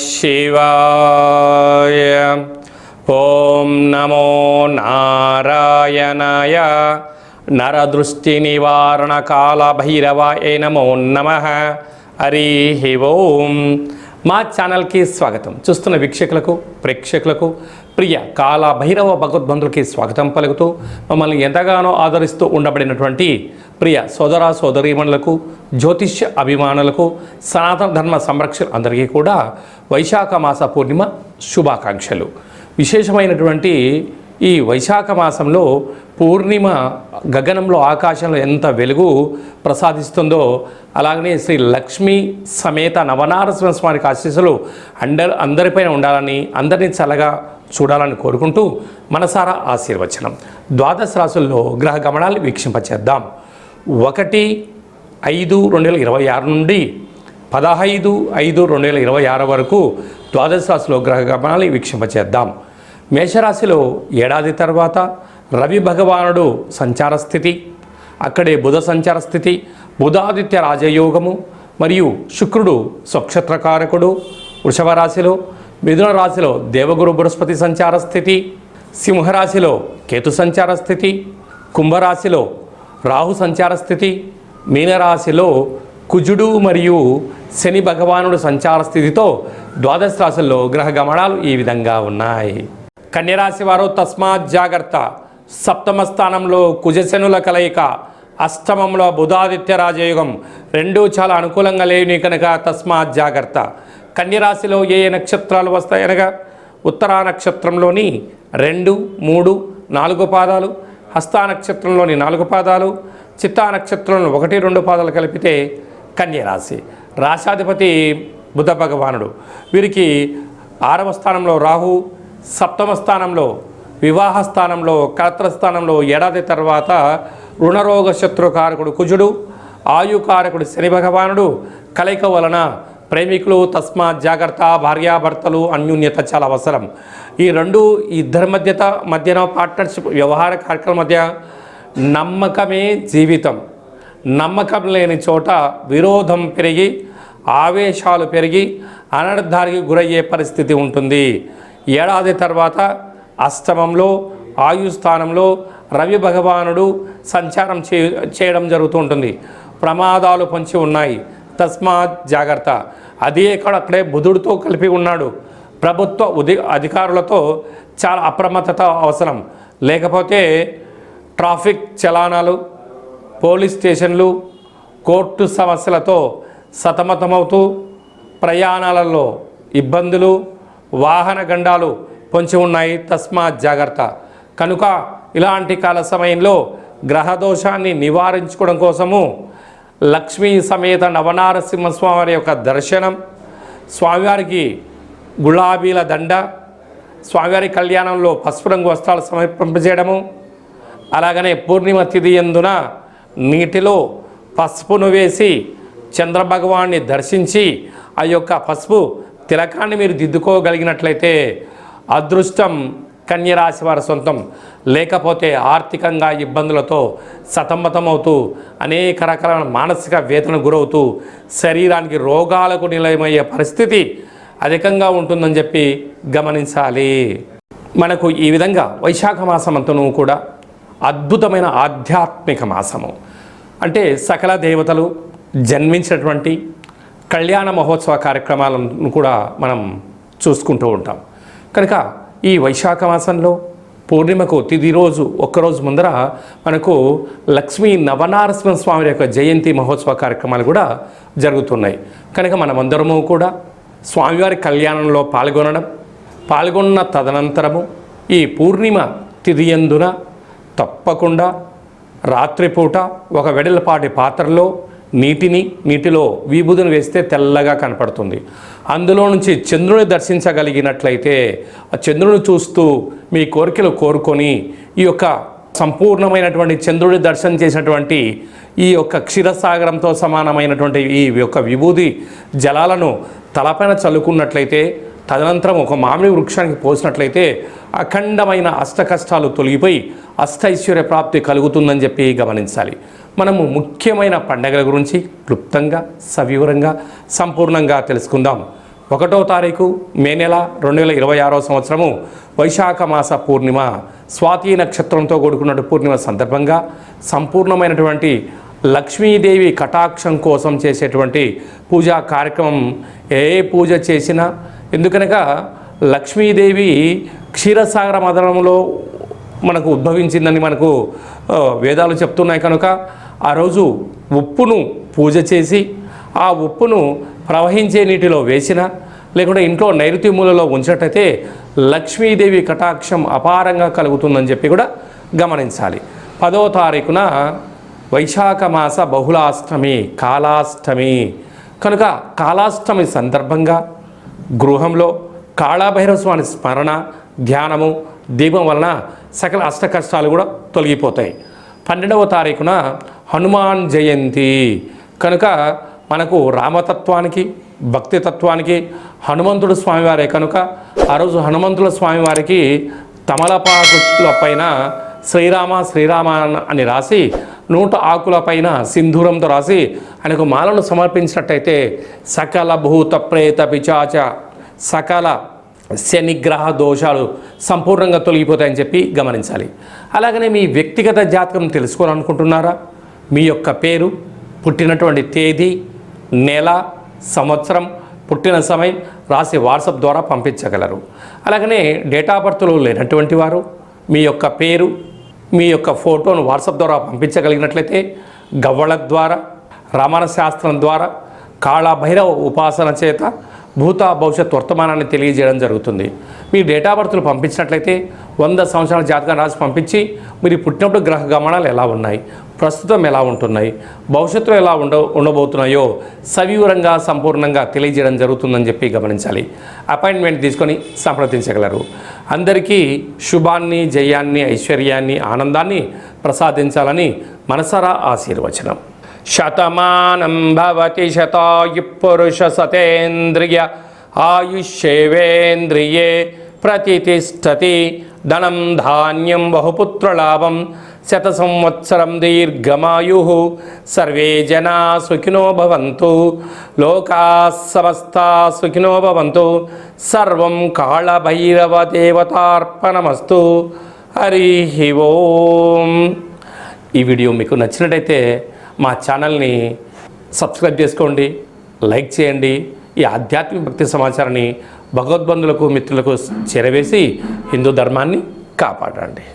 శివాయ. ఓం నమో నారాయణాయ. నరదృష్టి నివారణ కాల భైరవాయ నమో నమః. హరి ఓం. మా ఛానల్కి స్వాగతం. చూస్తున్న వీక్షకులకు ప్రేక్షకులకు ప్రియ కాల భైరవ భగవద్బంధులకి స్వాగతం పలుకుతూ మమ్మల్ని ఎంతగానో ఆదరిస్తూ ఉండబడినటువంటి ప్రియ సోదర సోదరీమణులకు జ్యోతిష్య అభిమానులకు సనాతన ధర్మ సంరక్షణ అందరికీ కూడా వైశాఖ మాస పూర్ణిమ శుభాకాంక్షలు. విశేషమైనటువంటి ఈ వైశాఖ మాసంలో పూర్ణిమ గగనంలో ఆకాశంలో ఎంత వెలుగు ప్రసాదిస్తుందో అలాగనే శ్రీ లక్ష్మీ సమేత నవనారసింహ స్వామికి ఆశీస్సులు అందరిపైన ఉండాలని అందరినీ చల్లగా చూడాలని కోరుకుంటూ మనసారా ఆశీర్వచనం. ద్వాదశ రాశుల్లో గ్రహ గమనాలు వీక్షింపచేద్దాం. 1/5/2026 నుండి 15/5/2026 వరకు ద్వాదశ రాశిలో గ్రహ గమనాలు వీక్షింపచేద్దాం. మేషరాశిలో ఏడాది తర్వాత రవి భగవానుడు సంచార స్థితి, అక్కడే బుధ సంచార స్థితి, బుధాదిత్య రాజయోగము మరియు శుక్రుడు స్వక్షత్రకారకుడు వృషభ రాశిలో, మిథున రాశిలో దేవగురు బృహస్పతి సంచార స్థితి, సింహరాశిలో కేతు సంచార స్థితి, కుంభరాశిలో రాహు సంచార స్థితి, మీనరాశిలో కుజుడు మరియు శని భగవానుడు సంచార స్థితితో ద్వాదశ రాశుల్లో గ్రహ గమనాలు ఈ విధంగా ఉన్నాయి. కన్యరాశి వారు తస్మాత్ జాగ్రత్త. సప్తమ స్థానంలో కుజశనుల కలయిక, అష్టమంలో బుధాదిత్య రాజయోగం, రెండూ చాలా అనుకూలంగా లేని కనుక తస్మాత్ జాగ్రత్త. కన్యరాశిలో ఏ నక్షత్రాలు వస్తాయనగా ఉత్తరా నక్షత్రంలోని 2, 3, 4 పాదాలు, హస్తా నక్షత్రంలోని 4 పాదాలు, చిత్తా నక్షత్రంలో 1, 2 పాదాలు కలిపితే కన్యరాశి. రాశాధిపతి బుధ భగవానుడు. వీరికి 6వ స్థానంలో రాహు, సప్తమ స్థానంలో వివాహ స్థానంలో కళత్ర స్థానంలో ఏడాది తర్వాత రుణరోగ శత్రుకారకుడు కుజుడు, ఆయుకారకుడు శని భగవానుడు కలయిక వలన ప్రేమికులు తస్మాత్ జాగ్రత్త. భార్యాభర్తలు అన్యోన్యత చాలా అవసరం. ఈ ఇద్దరి మధ్యన పార్ట్నర్షిప్ వ్యవహార కార్యక్రమం మధ్య నమ్మకమే జీవితం. నమ్మకం లేని చోట విరోధం పెరిగి ఆవేశాలు పెరిగి అనర్థానికి గురయ్యే పరిస్థితి ఉంటుంది. ఏడాది తర్వాత అష్టమంలో ఆయుస్థానంలో రవి భగవానుడు సంచారం చేయడం జరుగుతూ ఉంటుంది. ప్రమాదాలు పొంచి ఉన్నాయి, తస్మాత్ జాగ్రత్త. అదే అక్కడే బుధుడితో కలిపి ఉన్నాడు. ప్రభుత్వ అధికారులతో చాలా అప్రమత్తత అవసరం. లేకపోతే ట్రాఫిక్ చలానాలు, పోలీస్ స్టేషన్లు, కోర్టు సమస్యలతో సతమతమవుతూ ప్రయాణాలలో ఇబ్బందులు, వాహన గండాలు పొంచి ఉన్నాయి, తస్మాత్ జాగ్రత్త. కనుక ఇలాంటి కాల సమయంలో గ్రహదోషాన్ని నివారించుకోవడం కోసము లక్ష్మీ సమేత నవనారసింహస్వామి యొక్క దర్శనం, స్వామివారికి గులాబీల దండ, స్వామివారి కళ్యాణంలో పసుపు రంగు వస్త్రాలు సమర్పింపజేయడము, అలాగనే పూర్ణిమ తిథి యందున నీటిలో పసుపును వేసి చంద్రభగవాన్ని దర్శించి ఆ యొక్క పసుపు తిలకాన్ని మీరు దిద్దుకోగలిగినట్లయితే అదృష్టం కన్యరాశి వారి సొంతం. లేకపోతే ఆర్థికంగా ఇబ్బందులతో సతమతమవుతూ అనేక రకాల మానసిక వేదన గురవుతూ శరీరానికి రోగాలకు నిలయమయ్యే పరిస్థితి అధికంగా ఉంటుందని చెప్పి గమనించాలి. మనకు ఈ విధంగా వైశాఖ మాసమంతను కూడా అద్భుతమైన ఆధ్యాత్మిక మాసము. అంటే సకల దేవతలు జన్మించినటువంటి కళ్యాణ మహోత్సవ కార్యక్రమాలను కూడా మనం చూసుకుంటూ ఉంటాం. కనుక ఈ వైశాఖ మాసంలో పూర్ణిమకు తిథి రోజు ఒక్కరోజు ముందర మనకు లక్ష్మీ నవనారసింహ స్వామి యొక్క జయంతి మహోత్సవ కార్యక్రమాలు కూడా జరుగుతున్నాయి. కనుక మనమందరము కూడా స్వామివారి కళ్యాణంలో పాల్గొన్న తదనంతరము ఈ పూర్ణిమ తిథి యందున తప్పకుండా రాత్రిపూట ఒక వెడల్పాటి పాత్రలో నీటిలో విభూదిని వేస్తే తెల్లగా కనపడుతుంది. అందులో నుంచి చంద్రుని దర్శించగలిగినట్లయితే ఆ చంద్రుని చూస్తూ మీ కోరికలు కోరుకొని ఈ యొక్క సంపూర్ణమైనటువంటి చంద్రుడి దర్శనం చేసినటువంటి ఈ యొక్క క్షీరసాగరంతో సమానమైనటువంటి ఈ యొక్క విభూది జలాలను తలపైన చల్లుకున్నట్లయితే తదనంతరం ఒక మామిడి వృక్షానికి పోసినట్లయితే అఖండమైన అష్ట కష్టాలు తొలగిపోయి అష్టైశ్వర్య ప్రాప్తి కలుగుతుందని చెప్పి గమనించాలి. మనము ముఖ్యమైన పండగల గురించి క్లుప్తంగా సవివరంగా సంపూర్ణంగా తెలుసుకుందాం. 1వ తారీఖు మే నెల 2026 సంవత్సరము వైశాఖ మాస పూర్ణిమ స్వాతి నక్షత్రంతో కూడుకున్న పూర్ణిమ సందర్భంగా సంపూర్ణమైనటువంటి లక్ష్మీదేవి కటాక్షం కోసం చేసేటువంటి పూజా కార్యక్రమం ఏ పూజ చేసినా, ఎందుకనగా లక్ష్మీదేవి క్షీరసాగర మదనంలో మనకు ఉద్భవించిందని మనకు వేదాలు చెప్తున్నాయి కనుక ఆ రోజు ఉప్పును పూజ చేసి ఆ ఉప్పును ప్రవహించే నీటిలో వేసిన లేకుంటే ఇంట్లో నైరుతి మూలలో ఉంచినట్టయితే లక్ష్మీదేవి కటాక్షం అపారంగా కలుగుతుందని చెప్పి కూడా గమనించాలి. 10వ తారీఖున వైశాఖ మాస బహుళాష్టమి కాళాష్టమి కనుక కాళాష్టమి సందర్భంగా గృహంలో కాళభైరవ స్వామి స్మరణ ధ్యానము దీపం వలన సకల అష్ట కష్టాలు కూడా తొలగిపోతాయి. 12వ తారీఖున హనుమాన్ జయంతి కనుక మనకు రామతత్వానికి భక్తి తత్వానికి హనుమంతుడు స్వామివారే కనుక ఆ రోజు హనుమంతుల స్వామివారికి తమలపాకుల పైన శ్రీరామ శ్రీరామ అని రాసి 100 ఆకుల పైన సింధూరంతో రాసి ఆయనకు మాలను సమర్పించినట్టయితే సకల భూత ప్రేత పిచాచ సకల శనిగ్రహ దోషాలు సంపూర్ణంగా తొలగిపోతాయని చెప్పి గమనించాలి. అలాగనే మీ వ్యక్తిగత జాతకం తెలుసుకోవాలనుకుంటున్నారా? మీ యొక్క పేరు, పుట్టినటువంటి తేదీ, నెల, సంవత్సరం, పుట్టిన సమయం రాసి వాట్సాప్ ద్వారా పంపించగలరు. అలాగనే డేట్ ఆఫ్ బర్త్లో లేనటువంటి వారు మీ యొక్క పేరు, మీ యొక్క ఫోటోను వాట్సాప్ ద్వారా పంపించగలిగినట్లయితే గవ్వళ ద్వారా, రమణ శాస్త్రం ద్వారా, కాళభైరవ ఉపాసన చేత భూత భవిష్యత్ వర్తమానాన్ని తెలియజేయడం జరుగుతుంది. మీ డేట్ ఆఫ్ బర్త్లు పంపించినట్లయితే 100 సంవత్సరాల జాతకం రాసి పంపించి మీరు పుట్టినప్పుడు గ్రహ గమనాలు ఎలా ఉన్నాయి, ప్రస్తుతం ఎలా ఉంటున్నాయి, భవిష్యత్తులో ఎలా ఉండబోతున్నాయో సవివరంగా సంపూర్ణంగా తెలియజేయడం జరుగుతుందని చెప్పి గమనించాలి. అపాయింట్మెంట్ తీసుకొని సంప్రదించగలరు. అందరికీ శుభాన్ని, జయాన్ని, ఐశ్వర్యాన్ని, ఆనందాన్ని ప్రసాదించాలని మనసారా ఆశీర్వచనం. శతమానం భవతి శతాయు పురుష సతేంద్రియ ఆయుష్యేవేంద్రియే ప్రతిష్టతి ధనం ధాన్యం బహుపుత్రలాభం శత సంవత్సరం దీర్ఘమాయు సర్వే జనా సుఖినో భవంతు లోకా సమస్తా సుఖినో భవంతు సర్వం కాళభైరవ దేవతార్పణమస్తు. హరి ఓం. ఈ వీడియో మీకు నచ్చినట్టయితే మా ఛానల్ని సబ్స్క్రైబ్ చేసుకోండి, లైక్ చేయండి. ఈ ఆధ్యాత్మిక భక్తి సమాచారాన్ని భగవద్బంధులకు, మిత్రులకు చేరవేసి హిందూ ధర్మాన్ని కాపాడండి.